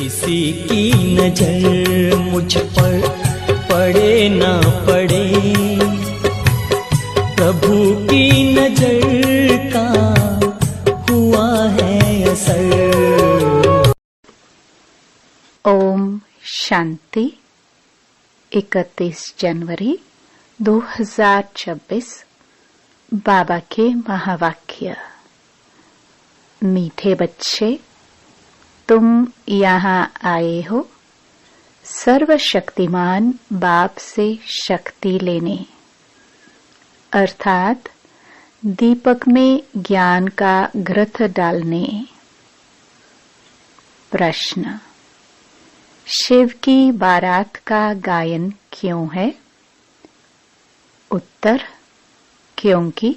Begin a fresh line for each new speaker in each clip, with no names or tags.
किसी की नजर मुझ पर पड़े ना पड़े, प्रभु की नजर का हुआ है असर।
ओम शांति। 31 जनवरी 2026। बाबा के महावाक्य। मीठे बच्चे, तुम यहाँ आए हो सर्वशक्तिमान बाप से शक्ति लेने, अर्थात दीपक में ज्ञान का घृत डालने। प्रश्न: शिव की बारात का गायन क्यों है? उत्तर: क्योंकि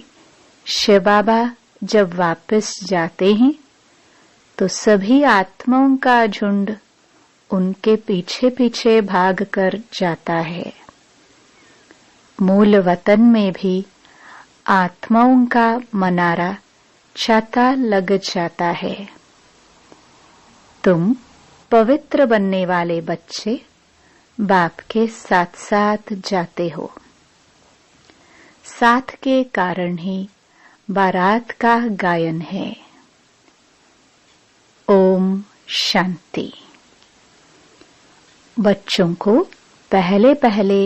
शिव बाबा जब वापस जाते हैं तो सभी आत्माओं का झुंड उनके पीछे पीछे भाग कर जाता है। मूल वतन में भी आत्माओं का मनारा छाता लग जाता है। तुम पवित्र बनने वाले बच्चे बाप के साथ साथ जाते हो। साथ के कारण ही बारात का गायन है। ओम शांति। बच्चों को पहले पहले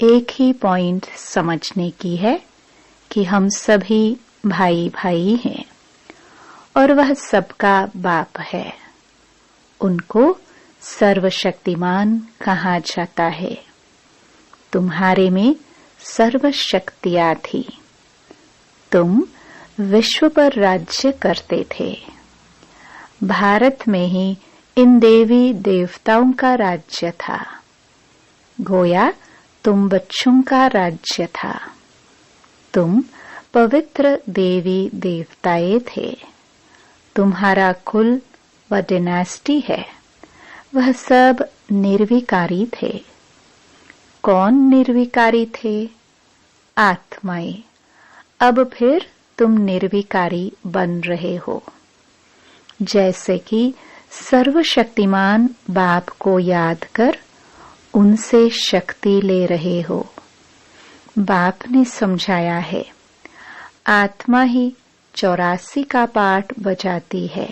एक ही पॉइंट समझने की है कि हम सभी भाई भाई हैं और वह सबका बाप है। उनको सर्वशक्तिमान कहा जाता है। तुम्हारे में सर्वशक्तियां थी। तुम विश्व पर राज्य करते थे। भारत में ही इन देवी देवताओं का राज्य था। गोया तुम बच्चों का राज्य था। तुम पवित्र देवी देवताएं थे। तुम्हारा कुल व डिनेस्टी है, वह सब निर्विकारी थे। कौन निर्विकारी थे? आत्माएं। अब फिर तुम निर्विकारी बन रहे हो। जैसे कि सर्वशक्तिमान बाप को याद कर उनसे शक्ति ले रहे हो। बाप ने समझाया है, आत्मा ही 84 का पाठ बजाती है।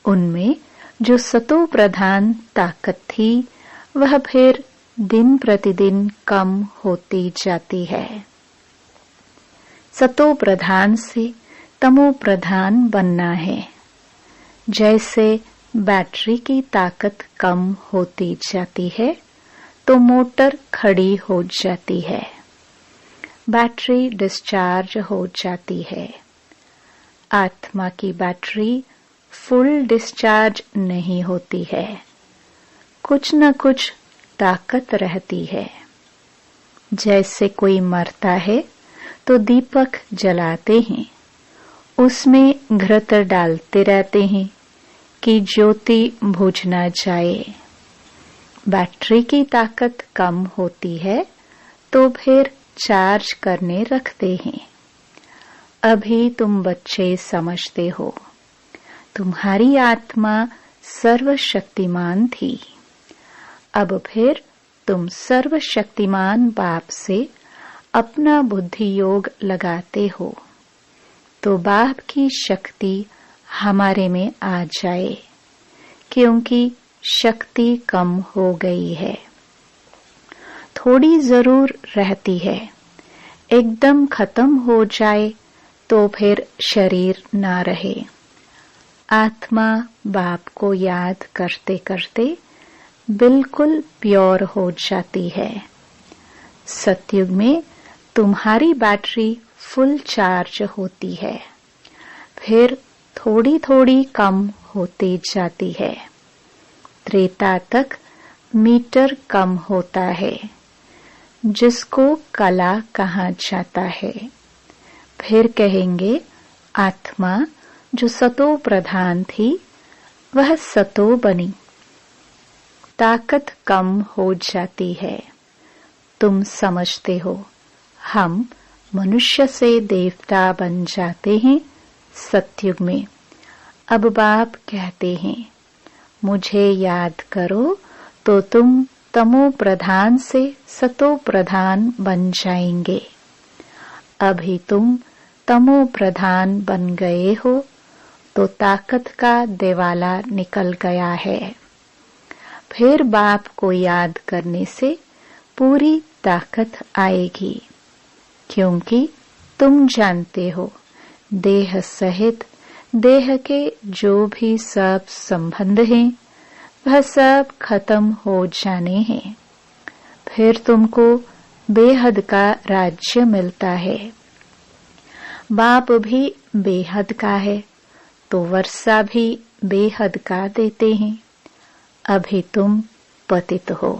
उनमें जो सतो प्रधान ताकत थी वह फिर दिन प्रतिदिन कम होती जाती है। सतो प्रधान से तमो प्रधान बनना है। जैसे बैटरी की ताकत कम होती जाती है तो मोटर खड़ी हो जाती है, बैटरी डिस्चार्ज हो जाती है। आत्मा की बैटरी फुल डिस्चार्ज नहीं होती है, कुछ न कुछ ताकत रहती है। जैसे कोई मरता है तो दीपक जलाते हैं, उसमें घृत डालते रहते हैं कि ज्योति बुझ न जाए। बैटरी की ताकत कम होती है तो फिर चार्ज करने रखते हैं। अभी तुम बच्चे समझते हो, तुम्हारी आत्मा सर्वशक्तिमान थी। अब फिर तुम सर्वशक्तिमान बाप से अपना बुद्धि योग लगाते हो तो बाप की शक्ति हमारे में आ जाए, क्योंकि शक्ति कम हो गई है। थोड़ी जरूर रहती है, एकदम खत्म हो जाए तो फिर शरीर ना रहे। आत्मा बाप को याद करते करते बिल्कुल प्योर हो जाती है। सतयुग में तुम्हारी बैटरी फुल चार्ज होती है, फिर थोड़ी थोड़ी कम होती जाती है। त्रेता तक मीटर कम होता है, जिसको कला कहा जाता है। फिर कहेंगे आत्मा जो सतो प्रधान थी वह सतो बनी, ताकत कम हो जाती है। तुम समझते हो हम मनुष्य से देवता बन जाते हैं सतयुग में। अब बाप कहते हैं मुझे याद करो तो तुम तमो प्रधान से सतो प्रधान बन जाएंगे। अभी तुम तमो प्रधान बन गए हो तो ताकत का दिवाला निकल गया है। फिर बाप को याद करने से पूरी ताकत आएगी, क्योंकि तुम जानते हो देह सहित देह के जो भी सब संबंध हैं वह सब खत्म हो जाने हैं। फिर तुमको बेहद का राज्य मिलता है। बाप भी बेहद का है तो वर्षा भी बेहद का देते हैं। अभी तुम पतित हो,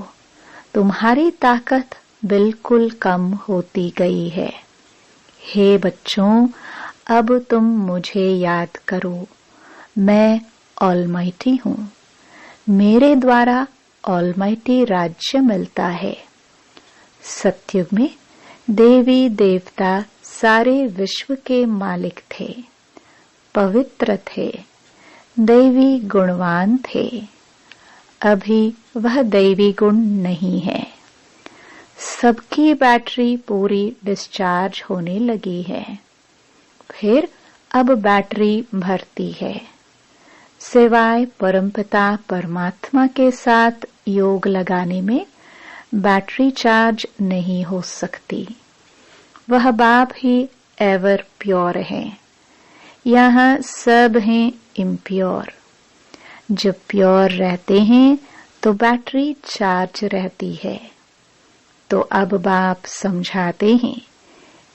तुम्हारी ताकत बिल्कुल कम होती गई है। हे बच्चों, अब तुम मुझे याद करो, मैं ऑलमाइटी हूँ। मेरे द्वारा ऑलमाइटी राज्य मिलता है। सतयुग में देवी देवता सारे विश्व के मालिक थे, पवित्र थे, दैवी गुणवान थे। अभी वह दैवी गुण नहीं है। सबकी बैटरी पूरी डिस्चार्ज होने लगी है। फिर अब बैटरी भरती है। सिवाय परमपिता परमात्मा के साथ योग लगाने में बैटरी चार्ज नहीं हो सकती। वह बाप ही एवर प्योर है। यहाँ सब हैं इम्प्योर। जब प्योर रहते हैं तो बैटरी चार्ज रहती है। तो अब बाप समझाते हैं,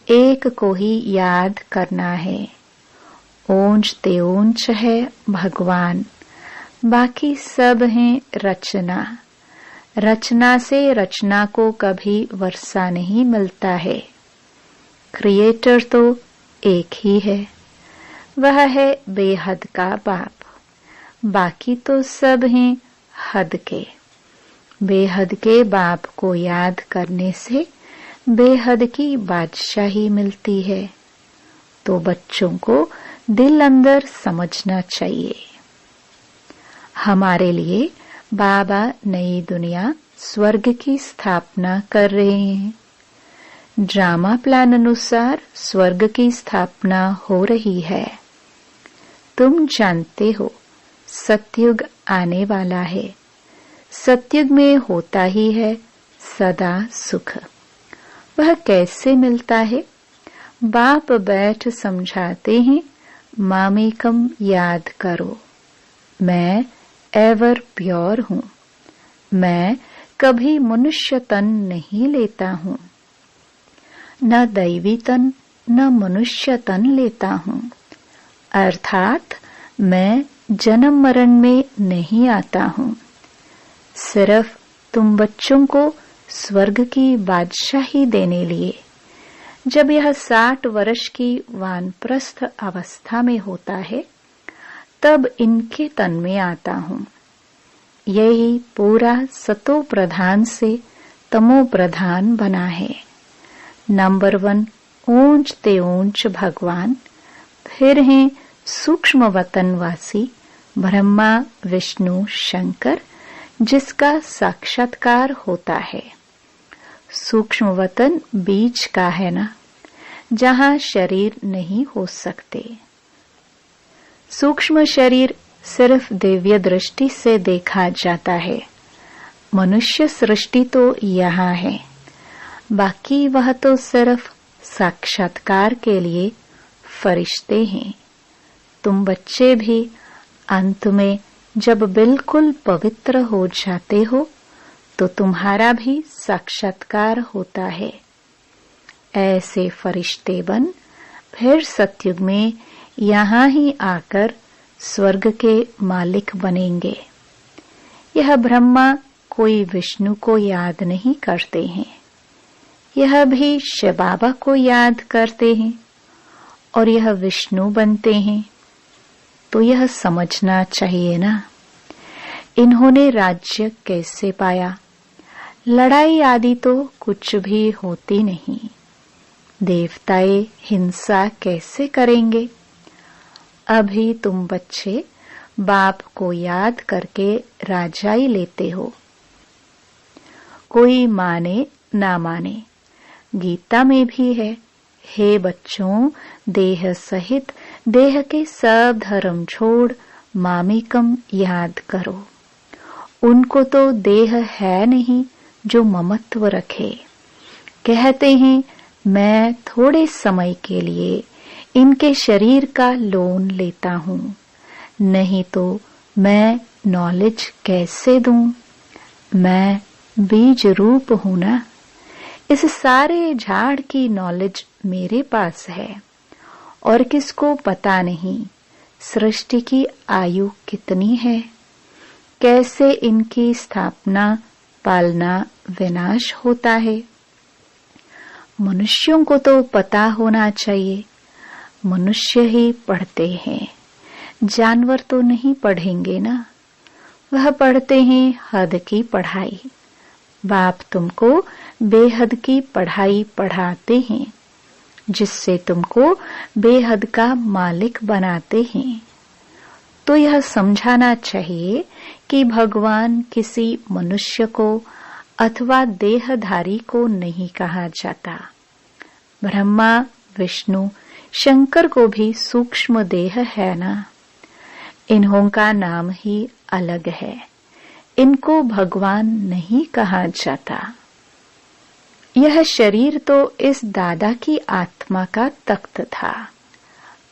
एक को ही याद करना है। ऊंच ते ऊंच है भगवान, बाकी सब हैं रचना। रचना से रचना को कभी वर्षा नहीं मिलता है। क्रिएटर तो एक ही है, वह है बेहद का बाप। बाकी तो सब हैं हद के। बेहद के बाप को याद करने से बेहद की बादशाही मिलती है। तो बच्चों को दिल अंदर समझना चाहिए, हमारे लिए बाबा नई दुनिया स्वर्ग की स्थापना कर रहे हैं। ड्रामा प्लान अनुसार स्वर्ग की स्थापना हो रही है। तुम जानते हो सतयुग आने वाला है। सतयुग में होता ही है सदा सुख। वह कैसे मिलता है? बाप बैठ समझाते हैं, मामेकम याद करो, मैं एवर प्योर हूँ। मैं कभी मनुष्य तन नहीं लेता हूँ, न दैवी तन न मनुष्य तन लेता हूँ। अर्थात मैं जन्म मरण में नहीं आता हूँ। सिर्फ तुम बच्चों को स्वर्ग की बादशाही देने लिए जब यह 60 वर्ष की वानप्रस्थ अवस्था में होता है, तब इनके तन में आता हूँ। यही पूरा सतो प्रधान से तमो प्रधान बना है। नंबर 1 ऊंच ते ऊंच भगवान, फिर हैं सूक्ष्म वतनवासी ब्रह्मा विष्णु शंकर, जिसका साक्षात्कार होता है। सूक्ष्म वतन बीच का है ना, जहां शरीर नहीं हो सकते। सूक्ष्म शरीर सिर्फ दिव्य दृष्टि से देखा जाता है। मनुष्य सृष्टि तो यहाँ है, बाकी वह तो सिर्फ साक्षात्कार के लिए फरिश्ते हैं। तुम बच्चे भी अंत में जब बिल्कुल पवित्र हो जाते हो तो तुम्हारा भी साक्षात्कार होता है। ऐसे फरिश्ते बन फिर सतयुग में यहाँ ही आकर स्वर्ग के मालिक बनेंगे। यह ब्रह्मा कोई विष्णु को याद नहीं करते हैं, यह भी शिव बाबा को याद करते हैं और यह विष्णु बनते हैं। तो यह समझना चाहिए ना, इन्होंने राज्य कैसे पाया। लड़ाई आदि तो कुछ भी होती नहीं। देवताएं हिंसा कैसे करेंगे। अभी तुम बच्चे बाप को याद करके राजाई लेते हो। कोई माने ना माने, गीता में भी है, हे बच्चों, देह सहित देह के सब धर्म छोड़ मामेकम याद करो। उनको तो देह है नहीं जो ममत्व रखे। कहते हैं मैं थोड़े समय के लिए इनके शरीर का लोन लेता हूँ, नहीं तो मैं नॉलेज कैसे दूं? मैं बीज रूप हूं ना। इस सारे झाड़ की नॉलेज मेरे पास है और किसको पता नहीं सृष्टि की आयु कितनी है, कैसे इनकी स्थापना पालना विनाश होता है। मनुष्यों को तो पता होना चाहिए, मनुष्य ही पढ़ते हैं, जानवर तो नहीं पढ़ेंगे ना। वह पढ़ते हैं हद की पढ़ाई। बाप तुमको बेहद की पढ़ाई पढ़ाते हैं, जिससे तुमको बेहद का मालिक बनाते हैं। तो यह समझाना चाहिए कि भगवान किसी मनुष्य को अथवा देहधारी को नहीं कहा जाता। ब्रह्मा, विष्णु, शंकर को भी सूक्ष्म देह है ना। इन्हों का नाम ही अलग है, इनको भगवान नहीं कहा जाता। यह शरीर तो इस दादा की आत्मा का तख्त था,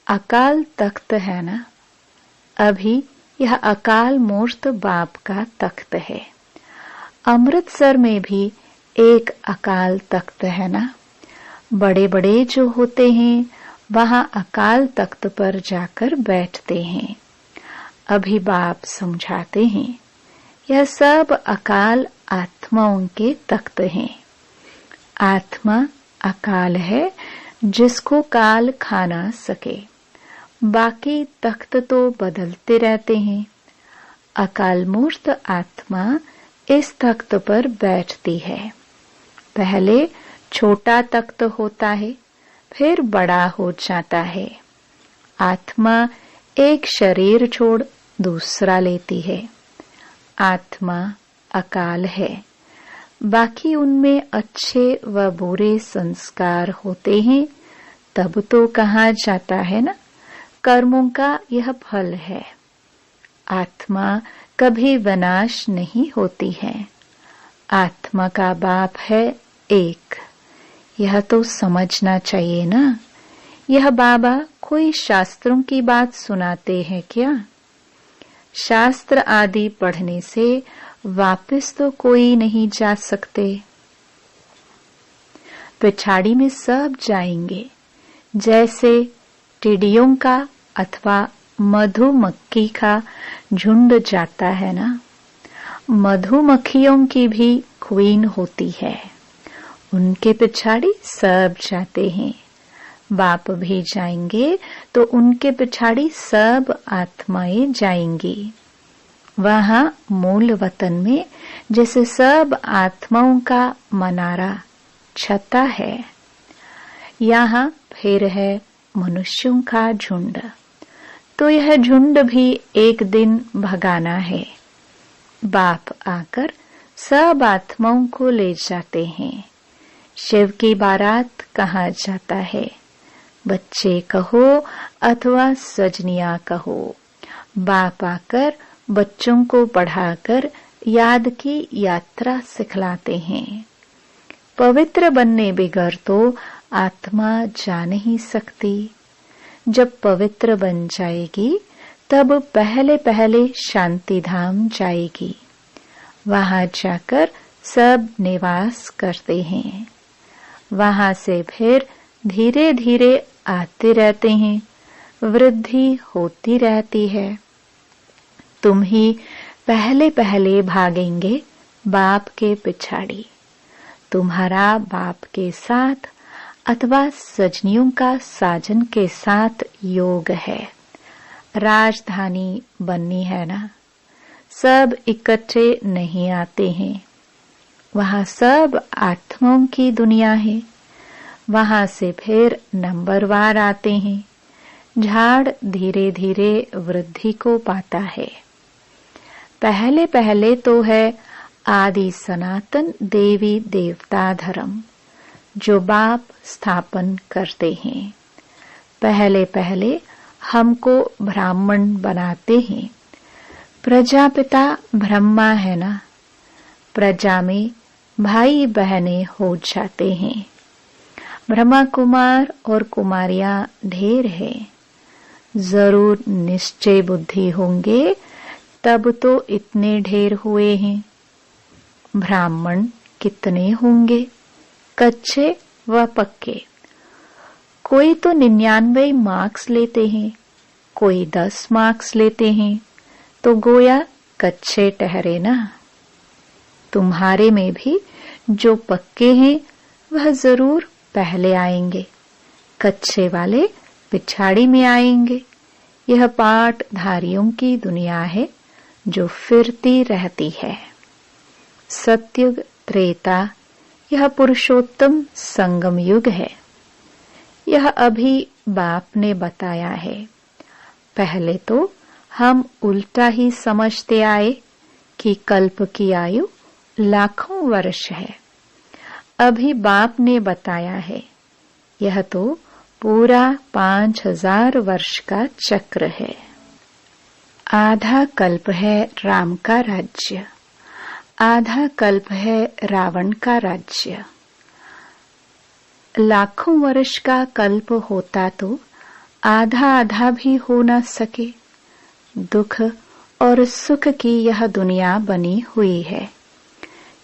अकाल तख्त है ना। अभी यह अकाल मूर्त बाप का तख्त है। अमृतसर में भी एक अकाल तख्त है ना। बड़े बड़े जो होते हैं वहां अकाल तख्त पर जाकर बैठते हैं। अभी बाप समझाते हैं यह सब अकाल आत्माओं के तख्त हैं। आत्मा अकाल है जिसको काल खा ना सके। बाकी तख्त तो बदलते रहते हैं। अकाल मूर्त आत्मा इस तख्त पर बैठती है। पहले छोटा तख्त होता है, फिर बड़ा हो जाता है। आत्मा एक शरीर छोड़ दूसरा लेती है। आत्मा अकाल है। बाकी उनमें अच्छे व बुरे संस्कार होते हैं, तब तो कहा जाता है ना, कर्मों का यह फल है। आत्मा कभी विनाश नहीं होती है। आत्मा का बाप है एक। यह तो समझना चाहिए ना। यह बाबा कोई शास्त्रों की बात सुनाते हैं क्या? शास्त्र आदि पढ़ने से वापस तो कोई नहीं जा सकते। पिछाड़ी में सब जाएंगे, जैसे टिड्डियों का अथवा मधुमक्खी का झुंड जाता है ना। मधुमक्खियों की भी क्वीन होती है, उनके पिछाड़ी सब जाते हैं। बाप भी जाएंगे तो उनके पिछाड़ी सब आत्माएं जाएंगी। वहां मूल वतन में जैसे सब आत्माओं का मनारा छता है, यहाँ फिर है मनुष्यों का झुंड। तो यह झुंड भी एक दिन भगाना है। बाप आकर सब आत्माओं को ले जाते हैं। शिव की बारात कहा जाता है। बच्चे कहो अथवा सजनिया कहो, बाप आकर बच्चों को पढ़ाकर याद की यात्रा सिखलाते हैं। पवित्र बनने बगैर तो आत्मा जा नहीं सकती। जब पवित्र बन जाएगी तब पहले पहले शांति धाम जाएगी। वहां जाकर सब निवास करते हैं। वहां से फिर धीरे धीरे आते रहते हैं, वृद्धि होती रहती है। तुम ही पहले पहले भागेंगे बाप के पिछाड़ी। तुम्हारा बाप के साथ अथवा सजनियों का साजन के साथ योग है। राजधानी बननी है ना। सब इकट्ठे नहीं आते हैं। वहां सब आत्माओं की दुनिया है। वहां से फिर नंबरवार आते हैं। झाड़ धीरे धीरे वृद्धि को पाता है। पहले पहले तो है आदि सनातन देवी देवता धर्म जो बाप स्थापन करते हैं। पहले पहले हमको ब्राह्मण बनाते हैं। प्रजापिता ब्रह्मा है ना, प्रजा में भाई बहनें हो जाते हैं। ब्रह्मा कुमार और कुमारियां ढेर है। जरूर निश्चय बुद्धि होंगे तब तो इतने ढेर हुए हैं। ब्राह्मण कितने होंगे, कच्चे व पक्के? कोई तो 99 मार्क्स लेते हैं, कोई 10 मार्क्स लेते हैं, तो गोया कच्चे ठहरे ना। तुम्हारे में भी जो पक्के हैं वह जरूर पहले आएंगे, कच्चे वाले पिछाड़ी में आएंगे। यह पाठधारियों की दुनिया है जो फिरती रहती है। सतयुग त्रेता यह पुरुषोत्तम संगम युग है। यह अभी बाप ने बताया है। पहले तो हम उल्टा ही समझते आए कि कल्प की आयु लाखों वर्ष है। अभी बाप ने बताया है यह तो पूरा 5000 वर्ष का चक्र है। आधा कल्प है राम का राज्य, आधा कल्प है रावण का राज्य। लाखों वर्ष का कल्प होता तो आधा आधा भी हो न सके। दुख और सुख की यह दुनिया बनी हुई है।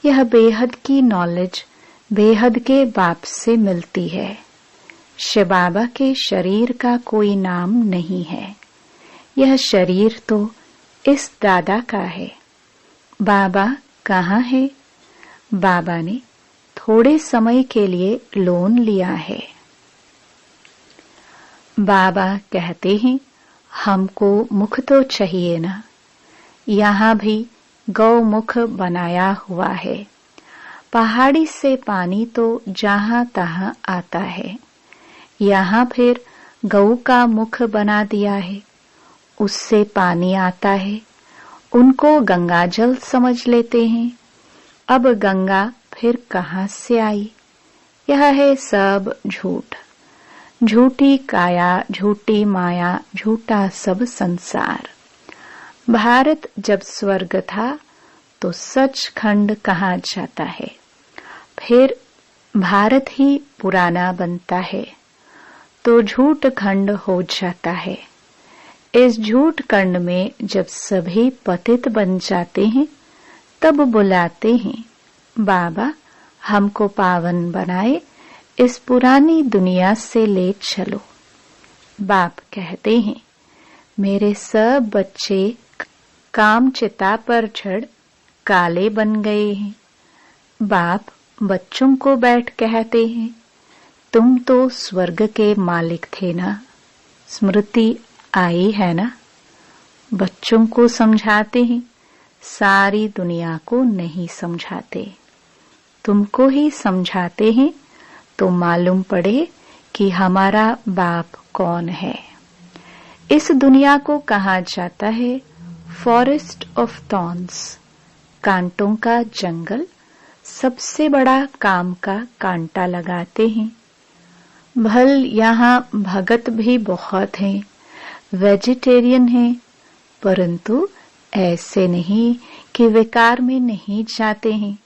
यह बेहद की नॉलेज बेहद के बाप से मिलती है। शिव बाबा के शरीर का कोई नाम नहीं है। यह शरीर तो इस दादा का है। बाबा कहाँ है? बाबा ने थोड़े समय के लिए लोन लिया है। बाबा कहते हैं हमको मुख तो चाहिए ना। यहाँ भी गौमुख बनाया हुआ है। पहाड़ी से पानी तो जहाँ तहाँ आता है। यहाँ फिर गऊ का मुख बना दिया है, उससे पानी आता है। उनको गंगा जल समझ लेते हैं। अब गंगा फिर कहाँ से आई? यह है सब झूठ। झूठी काया, झूठी माया, झूठा सब संसार। भारत जब स्वर्ग था तो सचखंड कहा जाता है। फिर भारत ही पुराना बनता है तो झूठ खंड हो जाता है। इस झूठ खंड में जब सभी पतित बन जाते हैं तब बुलाते हैं बाबा हमको पावन बनाए, इस पुरानी दुनिया से ले चलो। बाप कहते हैं मेरे सब बच्चे काम चिता पर चढ़ काले बन गए हैं। बाप बच्चों को बैठ कहते हैं तुम तो स्वर्ग के मालिक थे ना, स्मृति आई है ना। बच्चों को समझाते हैं, सारी दुनिया को नहीं समझाते। तुमको ही समझाते हैं तो मालूम पड़े कि हमारा बाप कौन है। इस दुनिया को कहा जाता है फॉरेस्ट ऑफ थॉर्न्स, कांटों का जंगल। सबसे बड़ा काम का कांटा लगाते हैं। भल यहाँ भगत भी बहुत हैं, वेजिटेरियन हैं, परंतु ऐसे नहीं कि विकार में नहीं जाते हैं।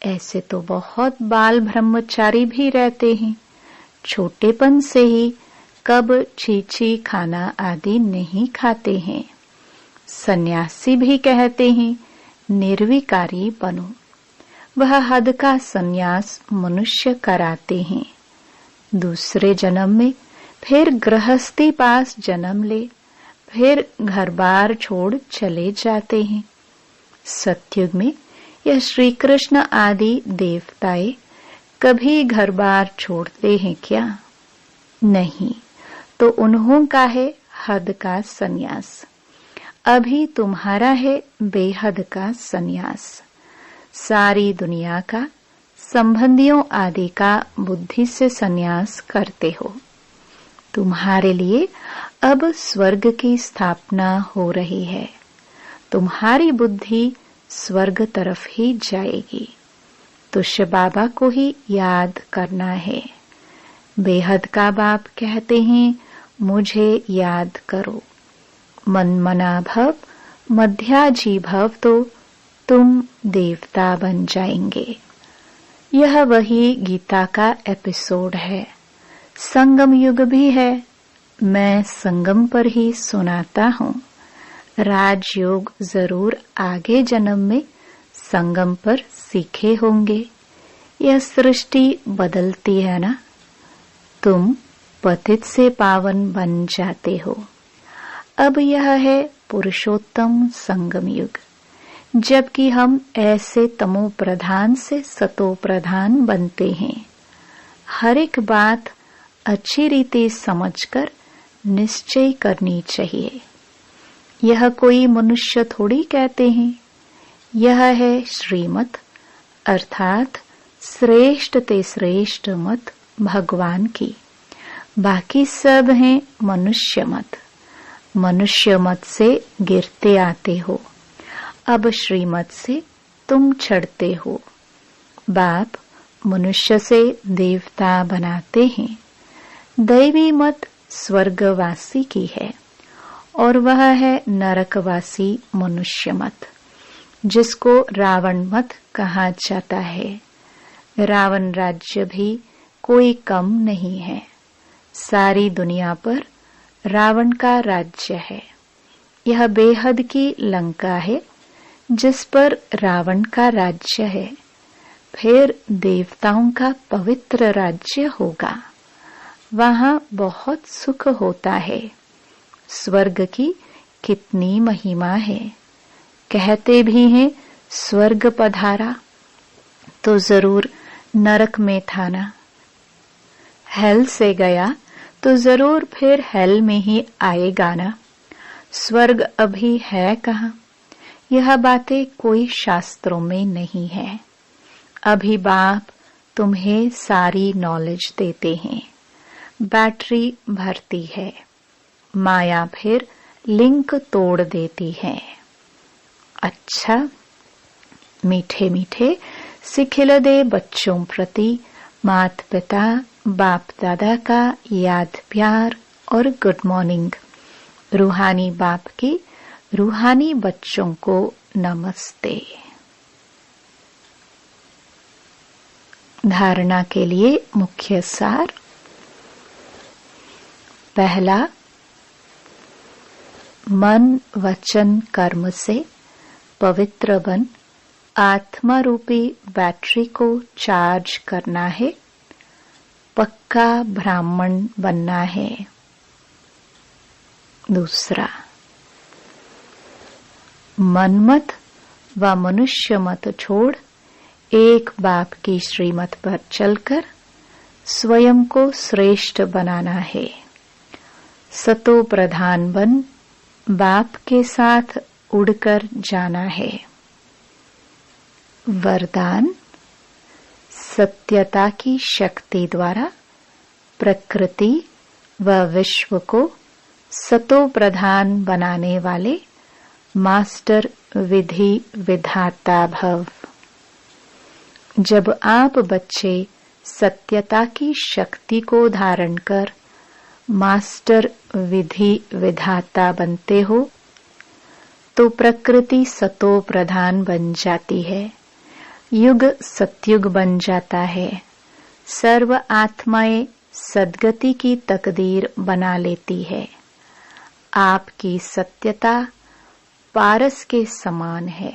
ऐसे तो बहुत बाल ब्रह्मचारी भी रहते हैं। छोटेपन से ही कब चीची खाना आदि नहीं खाते हैं। सन्यासी भी कहते हैं निर्विकारी बनो। वह हद का सन्यास मनुष्य कराते हैं। दूसरे जन्म में फिर गृहस्थी पास जन्म ले, फिर घर बार छोड़ चले जाते हैं। सतयुग में यह श्री कृष्ण आदि देवताएं कभी घर बार छोड़ते हैं क्या? नहीं, तो उन्हों का है हद का सन्यास। अभी तुम्हारा है बेहद का सन्यास। सारी दुनिया का, संबंधियों आदि का बुद्धि से सन्यास करते हो। तुम्हारे लिए अब स्वर्ग की स्थापना हो रही है। तुम्हारी बुद्धि स्वर्ग तरफ ही जाएगी। तो शिव बाबा को ही याद करना है। बेहद का बाप कहते हैं, मुझे याद करो। मन मना भव मध्याजी भव, तो तुम देवता बन जाएंगे। यह वही गीता का एपिसोड है। संगम युग भी है। मैं संगम पर ही सुनाता हूँ। राजयोग जरूर आगे जन्म में संगम पर सीखे होंगे। यह सृष्टि बदलती है ना। तुम पतित से पावन बन जाते हो। अब यह है पुरुषोत्तम संगम युग, जबकि हम ऐसे तमो प्रधान से सतो प्रधान बनते हैं। हर एक बात अच्छी रीति समझकर निश्चय करनी चाहिए। यह कोई मनुष्य थोड़ी कहते हैं। यह है श्रीमत, अर्थात श्रेष्ठ ते श्रेष्ठ मत भगवान की। बाकी सब हैं मनुष्य मत। मनुष्य मत से गिरते आते हो। अब श्रीमत से तुम चढ़ते हो। बाप मनुष्य से देवता बनाते हैं। दैवी मत स्वर्गवासी की है और वह है नरकवासी मनुष्य मत, जिसको रावण मत कहा जाता है। रावण राज्य भी कोई कम नहीं है। सारी दुनिया पर रावण का राज्य है। यह बेहद की लंका है जिस पर रावण का राज्य है। फिर देवताओं का पवित्र राज्य होगा। वहां बहुत सुख होता है। स्वर्ग की कितनी महिमा है। कहते भी हैं स्वर्ग पधारा तो जरूर नरक में था ना। हेल से गया तो जरूर फिर हेल में ही आएगा ना। स्वर्ग अभी है कहाँ? यह बातें कोई शास्त्रों में नहीं है। अभी बाप तुम्हें सारी नॉलेज देते हैं। बैटरी भरती है। माया फिर लिंक तोड़ देती है। अच्छा, मीठे मीठे सिखिल दे बच्चों प्रति माता पिता बाप दादा का याद प्यार और गुड मॉर्निंग। रूहानी बाप की रूहानी बच्चों को नमस्ते। धारणा के लिए मुख्य सार। पहला, मन वचन कर्म से पवित्र बन आत्मा रूपी बैटरी को चार्ज करना है। पक्का ब्राह्मण बनना है। दूसरा, मनमत व मनुष्य मत छोड़ एक बाप की श्रीमत पर चलकर स्वयं को श्रेष्ठ बनाना है। सतो प्रधान बन बाप के साथ उड़कर जाना है। वरदान, सत्यता की शक्ति द्वारा प्रकृति व विश्व को सतो प्रधान बनाने वाले मास्टर विधि विधाता भव। जब आप बच्चे सत्यता की शक्ति को धारण कर मास्टर विधि विधाता बनते हो तो प्रकृति सतो प्रधान बन जाती है। युग सतयुग बन जाता है। सर्व आत्माएं सद्गति की तकदीर बना लेती है। आपकी सत्यता पारस के समान है।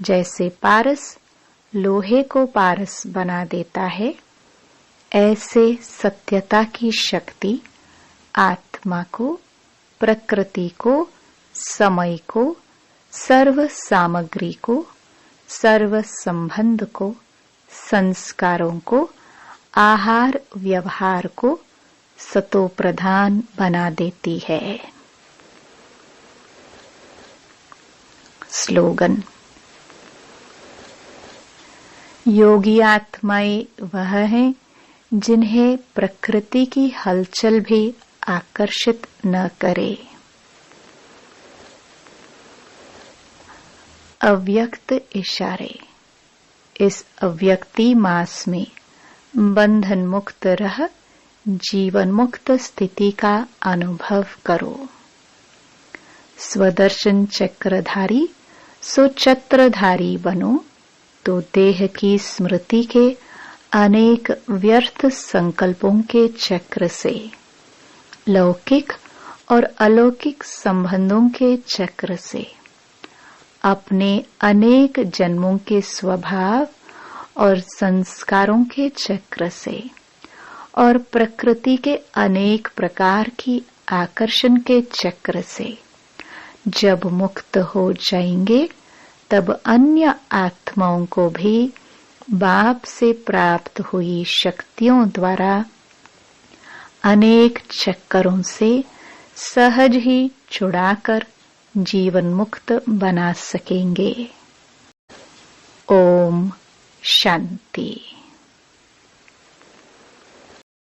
जैसे पारस लोहे को पारस बना देता है, ऐसे सत्यता की शक्ति आत्मा को, प्रकृति को, समय को, सर्व सामग्री को, सर्व संबंध को, संस्कारों को, आहार व्यवहार को सतो प्रधान बना देती है। स्लोगन, योगी आत्माएं वह हैं जिन्हें प्रकृति की हलचल भी आकर्षित न करे। अव्यक्त इशारे। इस अव्यक्ति मास में बंधन मुक्त रह जीवन मुक्त स्थिति का अनुभव करो। स्वदर्शन चक्रधारी सो छत्रधारी बनो, तो देह की स्मृति के अनेक व्यर्थ संकल्पों के चक्र से, लौकिक और अलौकिक संबंधों के चक्र से, अपने अनेक जन्मों के स्वभाव और संस्कारों के चक्र से और प्रकृति के अनेक प्रकार की आकर्षण के चक्र से जब मुक्त हो जाएंगे, तब अन्य आत्माओं को भी बाप से प्राप्त हुई शक्तियों द्वारा अनेक चक्करों से सहज ही छुड़ाकर जीवन मुक्त बना सकेंगे। ओम शांति।